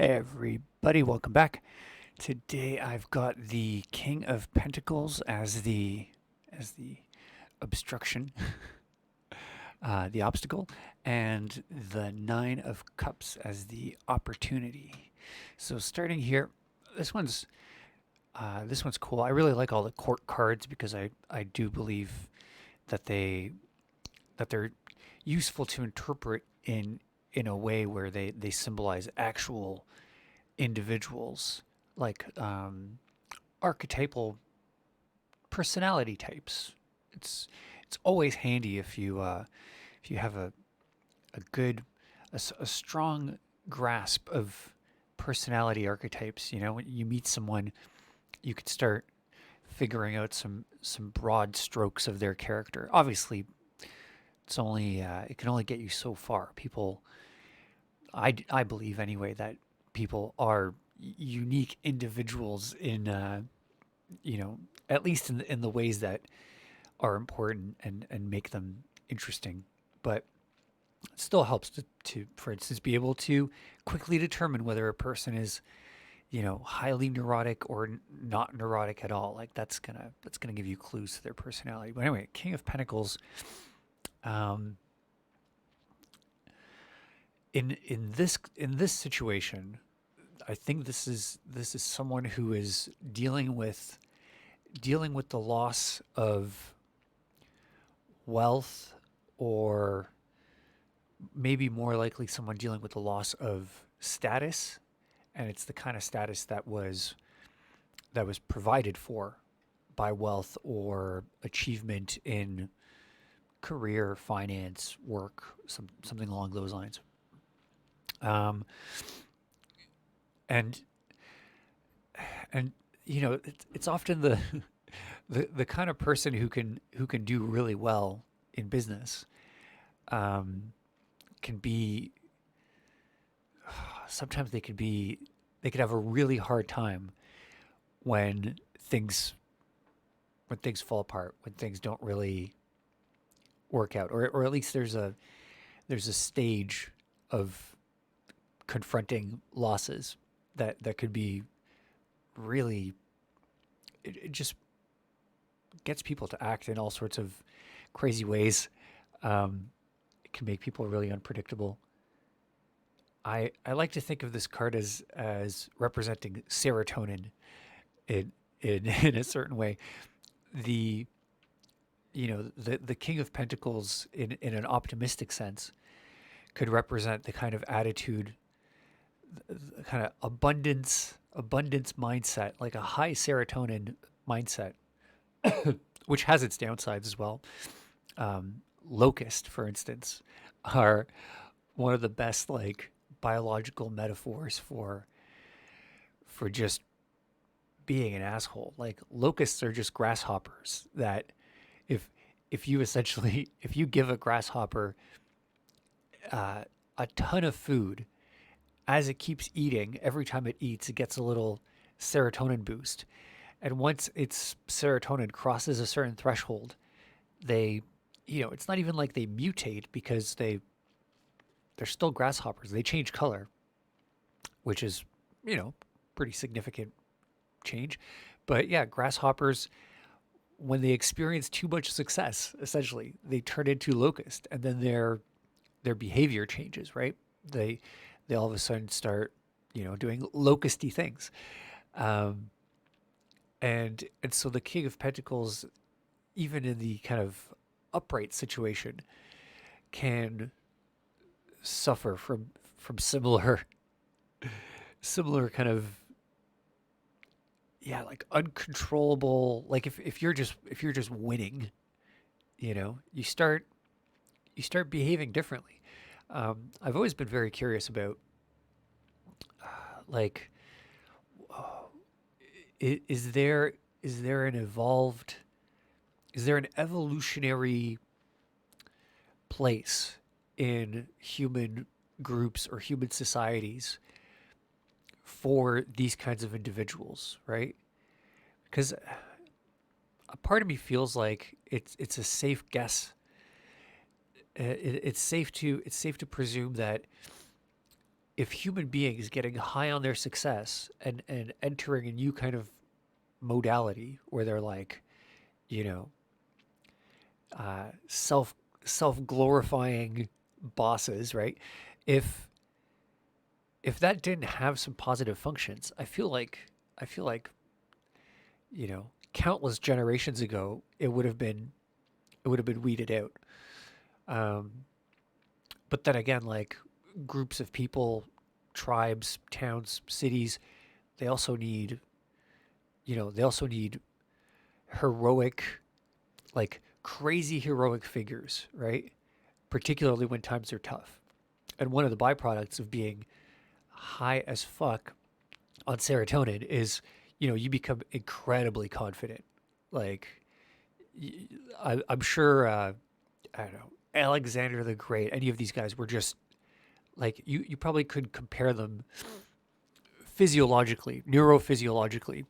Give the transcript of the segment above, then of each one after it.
Hey everybody, welcome back. Today I've got the King of Pentacles as the obstruction, the obstacle, and the Nine of Cups as the opportunity. So starting here, this one's this one's cool. I really like all the court cards because I do believe that they're useful to interpret in a way where they symbolize actual individuals, like archetypal personality types. It's always handy if you have a good a strong grasp of personality archetypes. You know, when you meet someone, you could start figuring out some broad strokes of their character. Obviously, it can only get you so far. I believe anyway that people are unique individuals in you know, at least in the ways that are important and make them interesting. But it still helps to, for instance, be able to quickly determine whether a person is, you know, highly neurotic or not neurotic at all. Like that's gonna give you clues to their personality. But anyway, King of Pentacles. Um, in this situation, I think this is someone who is dealing with the loss of wealth, or maybe more likely someone dealing with the loss of status, and it's the kind of status that was provided for by wealth or achievement in career, finance, work, something along those lines. Um, and and you know, it's often the kind of person who can do really well in business, um, can be sometimes they could have a really hard time when things when things fall apart, when things don't really work out, or at least there's a stage of confronting losses that could be really, it just gets people to act in all sorts of crazy ways. It can make people really unpredictable. I like to think of this card as representing serotonin in a certain way. The the King of Pentacles in an optimistic sense could represent the kind of attitude, the kind of abundance mindset, like a high serotonin mindset, which has its downsides as well. Locust, for instance, are one of the best like biological metaphors for just being an asshole. Like locusts are just grasshoppers that if if you essentially if you give a grasshopper uh, a ton of food, as it keeps eating, every time it eats, it gets a little serotonin boost. And once its serotonin crosses a certain threshold, they, it's not even like they mutate because they're still grasshoppers. They change color, which is, you know, pretty significant change. But yeah, grasshoppers, when they experience too much success, essentially, they turn into locust, and then their behavior changes, right? They all of a sudden start, doing locusty things. Um, and so the King of Pentacles, even in the kind of upright situation, can suffer from similar kind of, yeah, like uncontrollable, like if you're just winning, you start behaving differently. I've always been very curious about, like, is there an evolved, is there an evolutionary place in human groups or human societies for these kinds of individuals, right? Because a part of me feels like it's a safe guess. It's safe to presume that if human beings getting high on their success and entering a new kind of modality where they're like, you know, self self glorifying bosses, right? If if that didn't have some positive functions, I feel like countless generations ago it would have been weeded out. Um, but then again, like groups of people, tribes, towns, cities, they also need they also need heroic, like crazy heroic figures, right? Particularly when times are tough. And one of the byproducts of being high as fuck on serotonin is, you become incredibly confident. Like, I'm sure, I don't know, Alexander the Great, any of these guys were just like, you probably could compare them physiologically, neurophysiologically,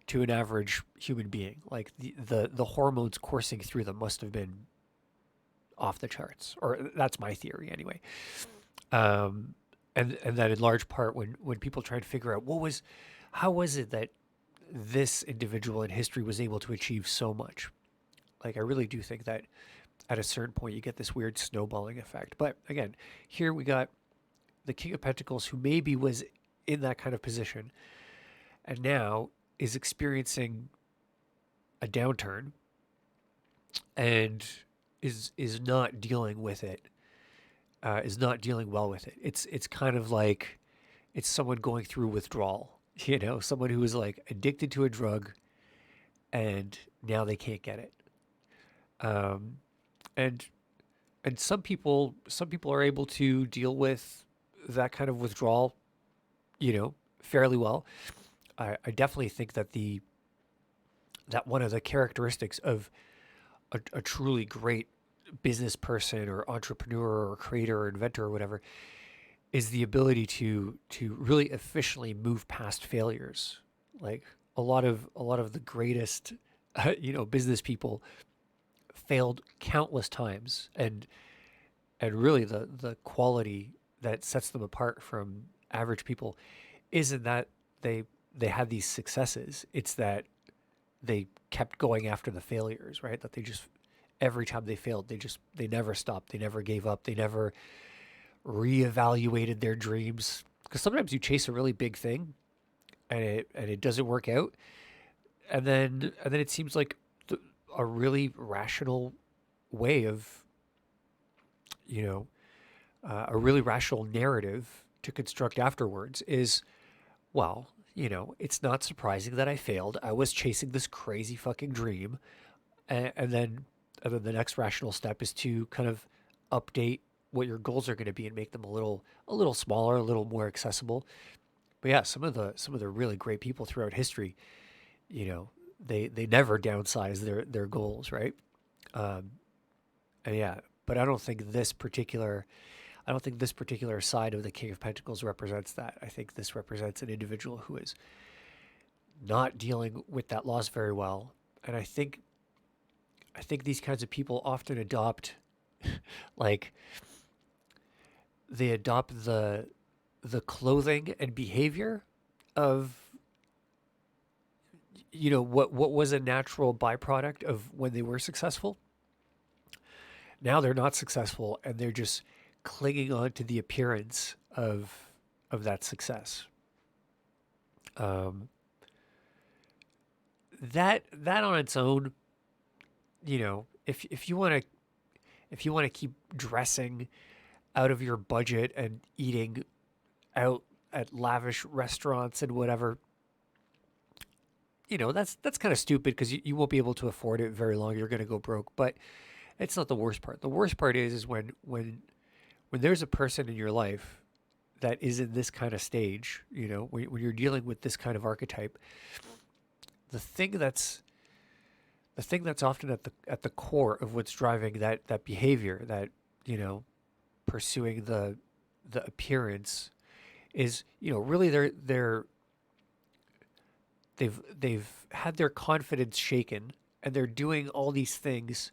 to an average human being. Like the hormones coursing through them must have been off the charts, or that's my theory anyway. Um, and that in large part, when people try to figure out how was it that this individual in history was able to achieve so much, like I really do think that at a certain point you get this weird snowballing effect. But again, here we got the King of Pentacles, who maybe was in that kind of position, and now is experiencing a downturn and is not dealing with it, is not dealing well with it. It's kind of like it's someone going through withdrawal, someone who is like addicted to a drug and now they can't get it. Um, and and some people are able to deal with that kind of withdrawal, fairly well. I definitely think that one of the characteristics of a truly great business person or entrepreneur or creator or inventor or whatever is the ability to really efficiently move past failures. Like a lot of the greatest business people failed countless times, and really the quality that sets them apart from average people isn't that they they had these successes. It's that they kept going after the failures, right? That they just every time they failed, they never stopped, they never gave up, they never reevaluated their dreams. Because sometimes you chase a really big thing and it doesn't work out, and then it seems like a really rational way of you know a really rational narrative to construct afterwards is, well, it's not surprising that I failed. I was chasing this crazy fucking dream, and then the next rational step is to kind of update what your goals are going to be and make them a little smaller, a little more accessible. But yeah, some of the really great people throughout history, they never downsize their goals, right? Um, and yeah, but I don't think this particular side of the King of Pentacles represents that. I think this represents an individual who is not dealing with that loss very well. And I think these kinds of people often adopt like they adopt the clothing and behavior of what was a natural byproduct of when they were successful. Now they're not successful and they're just clinging on to the appearance of that success. Um, that on its own, if you want to keep dressing out of your budget and eating out at lavish restaurants and whatever, that's kind of stupid because you won't be able to afford it very long. You're going to go broke. But it's not the worst part. The worst part is when there's a person in your life that is in this kind of stage, when you're dealing with this kind of archetype, the thing that's the thing that's often at the core of what's driving that behavior, that pursuing the appearance, is really they've had their confidence shaken, and they're doing all these things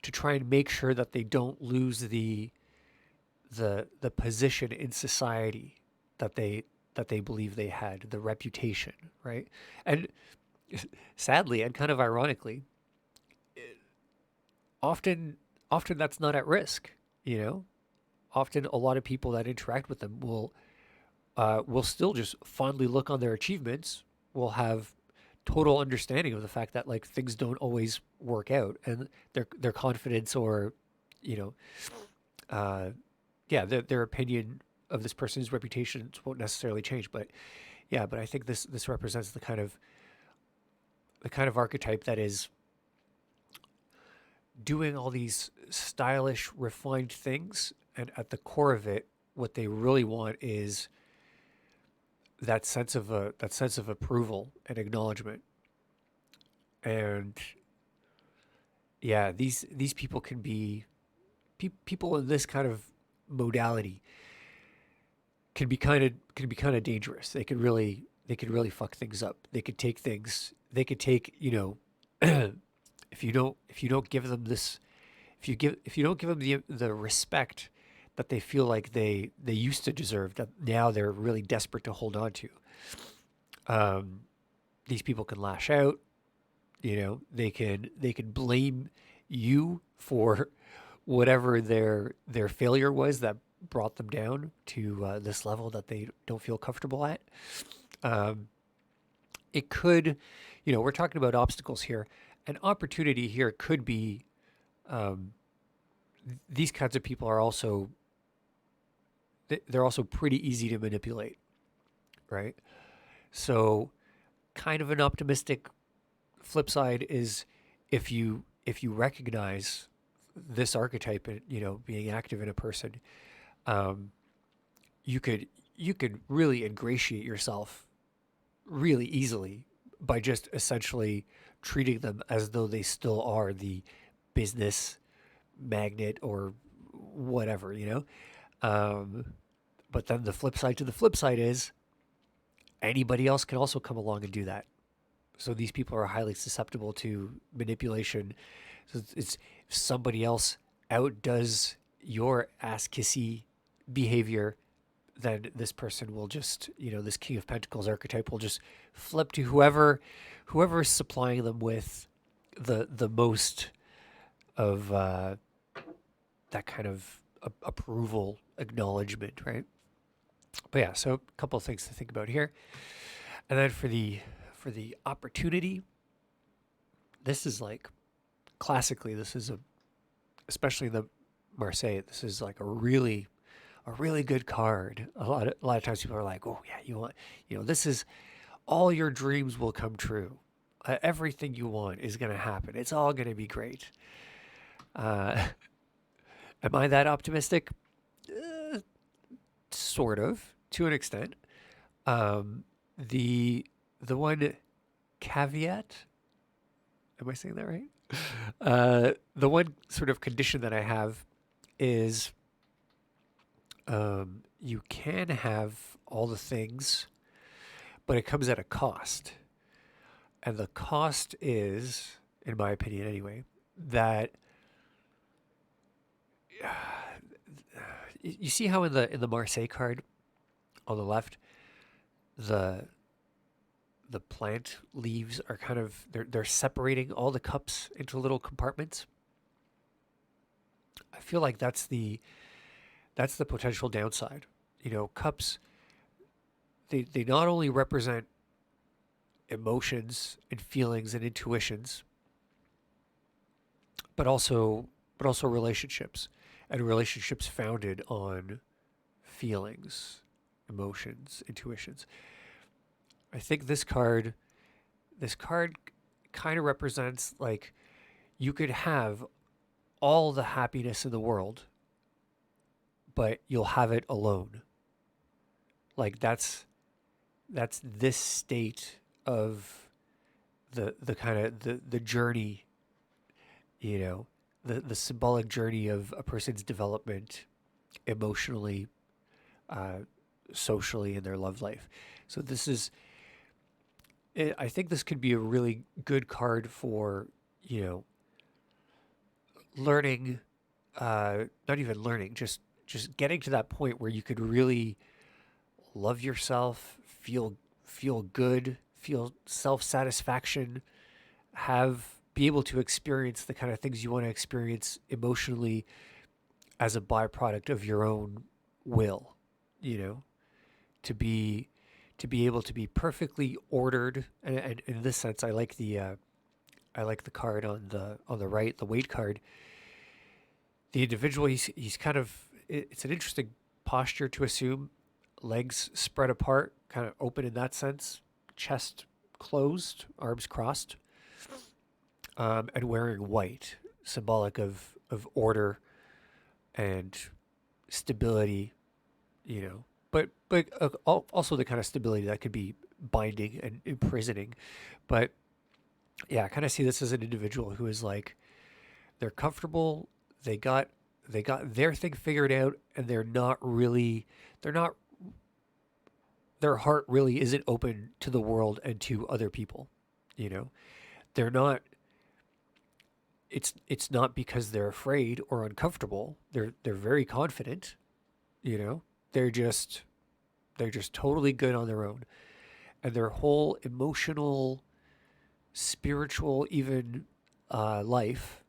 to try and make sure that they don't lose the position in society that they believe they had, the reputation, right? And sadly and kind of ironically, often often that's not at risk, you know? Often a lot of people that interact with them will still just fondly look on their achievements, will have total understanding of the fact that like things don't always work out, and their confidence or you know uh, yeah, their opinion of this person's reputation won't necessarily change. But yeah, but I think this represents the kind of archetype that is doing all these stylish, refined things, and at the core of it, what they really want is that sense of approval and acknowledgement. And yeah, these people can be people in this kind of modality can be kind of dangerous. They could really fuck things up. They could take things. They could take if you don't give them this if you don't give them the respect that they feel like they used to deserve, that now they're really desperate to hold on to. Um, these people can lash out. They can blame you for whatever their failure was that brought them down to this level that they don't feel comfortable at. Um, it could, we're talking about obstacles here. An opportunity here could be um, these kinds of people are also they're also pretty easy to manipulate, right? So, kind of an optimistic flip side is if you recognize this archetype, being active in a person, um, you could you could really ingratiate yourself really easily by just essentially treating them as though they still are the business magnet or whatever, Um, but then the flip side to the flip side is anybody else can also come along and do that. So these people are highly susceptible to manipulation. So it's if somebody else outdoes your ass kissy behavior, then this person will just, this King of Pentacles archetype will just flip to whoever is supplying them with the most of that kind of approval acknowledgement, right? But yeah, so a couple of things to think about here. And then for the opportunity, this is like classically, this is especially the Marseille, this is like a really good card. A lot of times people are like, oh yeah, this is all your dreams will come true. Everything you want is going to happen. It's all going to be great. Uh, am I that optimistic? Sort of, to an extent. Um, the the one caveat, am I saying that right? The one sort of condition that I have is you can have all the things, but it comes at a cost. And the cost is, in my opinion anyway, that you see how in the Marseille card on the left, the the plant leaves are kind of they're separating all the cups into little compartments. I feel like that's the potential downside. Cups they not only represent emotions and feelings and intuitions, but also relationships, and relationships founded on feelings, emotions, intuitions. I think this card kind of represents like you could have all the happiness in the world, but you'll have it alone. Like that's this state of the kind of the journey, the symbolic journey of a person's development emotionally, uh, socially, in their love life. So I think this could be a really good card for, you know, learning, not even learning, just getting to that point where you could really love yourself, feel good, feel self-satisfaction, be able to experience the kind of things you want to experience emotionally as a byproduct of your own will, you know, to be able to be perfectly ordered. And in this sense, I like the card on the right, the Waite card. The individual, he's kind of, it's an interesting posture to assume. Legs spread apart, kind of open in that sense, chest closed, arms crossed, and wearing white, symbolic of order and stability, you know. But also the kind of stability that could be binding and imprisoning. But yeah, I kind of see this as an individual who is like, they're comfortable, they got their thing figured out, and they're not their heart really isn't open to the world and to other people, you know. They're not it's not because they're afraid or uncomfortable. They're very confident, you know. They're just totally good on their own. And their whole emotional, spiritual, even life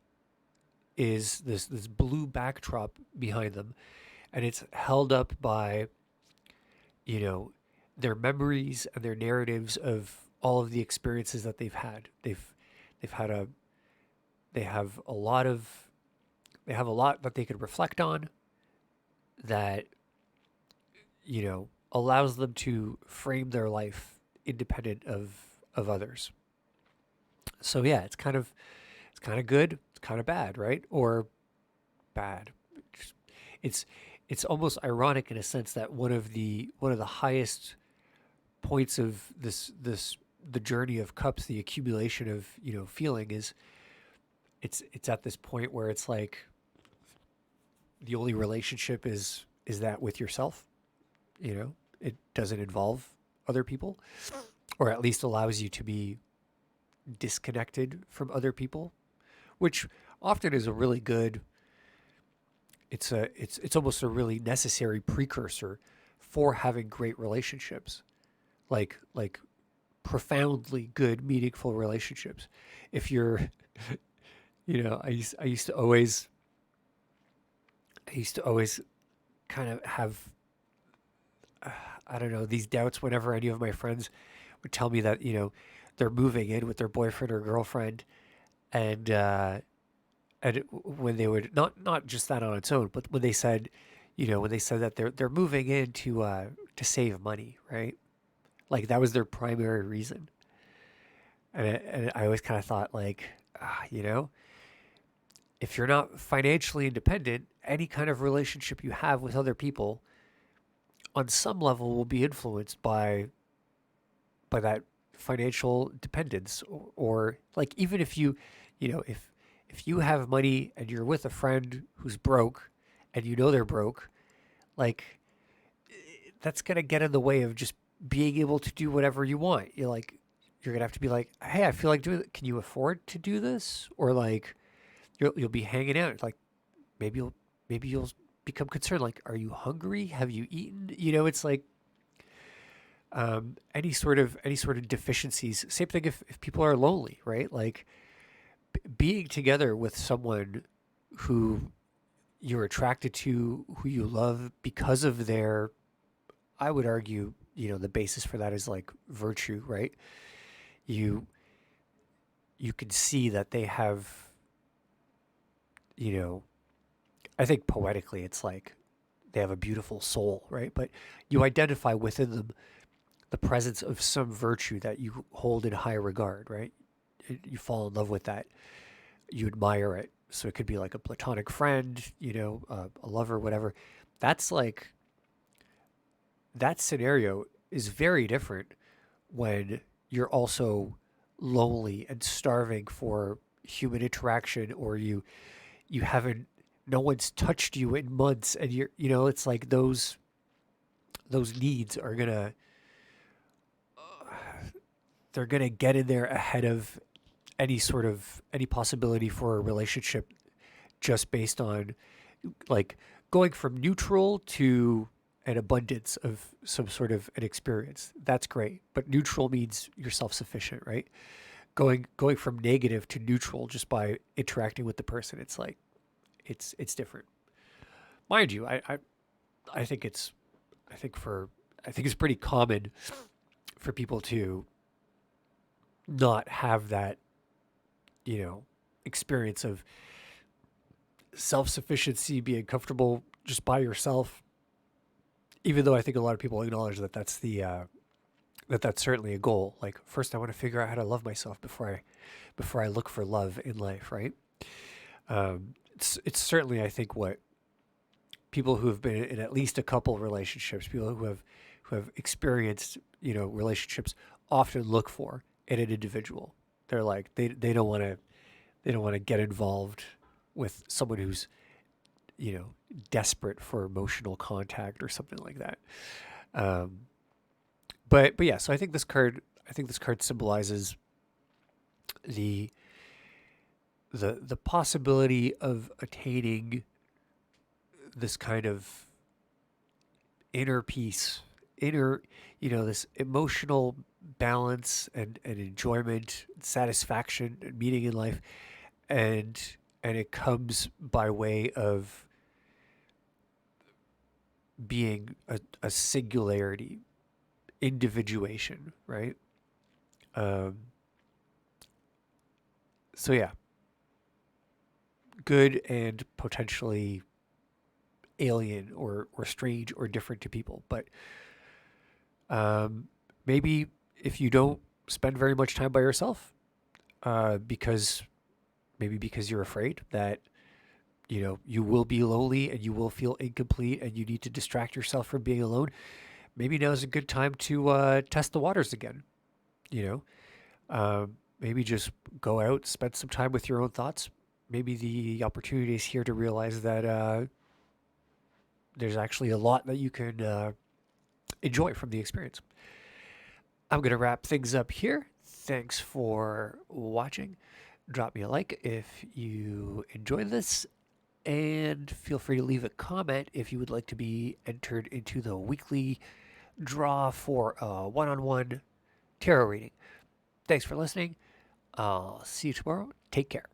is this blue backdrop behind them, and it's held up by, you know, their memories and their narratives of all of the experiences that they've had. They've had a they have a lot of they have a lot that they could reflect on, that, you know, allows them to frame their life independent of others. So yeah, it's kind of good, it's kind of bad, right? Or bad. It's it's almost ironic in a sense that one of the highest points of the journey of cups, the accumulation of, you know, feeling, is it's at this point where it's like the only relationship is that with yourself, you know. It doesn't involve other people, or at least allows you to be disconnected from other people, which often is a really good, it's almost a really necessary precursor for having great relationships, like profoundly good, meaningful relationships. If you're, you know, I used to always kind of have, I don't know, these doubts whenever any of my friends would tell me that, you know, they're moving in with their boyfriend or girlfriend, and when they would, not just that on its own, but when they said, you know, when they said that they're moving in to save money, right? Like that was their primary reason. And I always kind of thought like, you know, if you're not financially independent, any kind of relationship you have with other people on some level will be influenced by that financial dependence, or like, even if you, you know, if you have money and you're with a friend who's broke and you know they're broke, like that's going to get in the way of just being able to do whatever you want. You're like, you're going to have to be like, hey, I feel like doing it. Can you afford to do this? Or like, you'll be hanging out. It's like, maybe you'll become concerned. Like, are you hungry? Have you eaten? You know, it's like, any sort of deficiencies. Same thing if people are lonely, right? Like being together with someone who you're attracted to, who you love because of their, I would argue, you know, the basis for that is like virtue, right? You you can see that they have, you know, I think poetically it's like they have a beautiful soul, right? But you identify within them the presence of some virtue that you hold in high regard, right? You fall in love with that. You admire it. So it could be like a platonic friend, you know, a lover, whatever. That's like, that scenario is very different when you're also lonely and starving for human interaction, or you haven't, no one's touched you in months, and you're, you know, it's like those needs are gonna, they're gonna get in there ahead of any possibility for a relationship, just based on like going from neutral to and abundance of some sort of an experience. That's great. But neutral means you're self-sufficient, right? Going from negative to neutral just by interacting with the person, it's like it's different. Mind you, I think it's I think for I think it's pretty common for people to not have that, experience of self-sufficiency, being comfortable just by yourself. Even though I think a lot of people acknowledge that that's certainly a goal. Like, first, I want to figure out how to love myself before I look for love in life, right? It's certainly, I think, what people who have been in at least a couple relationships, people who have experienced, relationships, often look for in an individual. They're like they don't want to get involved with someone who's, desperate for emotional contact or something like that. Um, but yeah, so I think this card symbolizes the the possibility of attaining this kind of inner peace, inner, this emotional balance and enjoyment, satisfaction, and meaning in life, and it comes by way of being a singularity, individuation, right? Um, so yeah, good and potentially alien or strange or different to people, but um, maybe if you don't spend very much time by yourself, because maybe because you're afraid that you will be lonely and you will feel incomplete and you need to distract yourself from being alone, maybe now is a good time to test the waters again. you know Maybe just go out, spend some time with your own thoughts. Maybe the opportunity is here to realize that there's actually a lot that you can enjoy from the experience. I'm going to wrap things up here. Thanks for watching. Drop me a like if you enjoyed this, and feel free to leave a comment if you would like to be entered into the weekly draw for a one-on-one tarot reading. Thanks for listening. I'll see you tomorrow. Take care.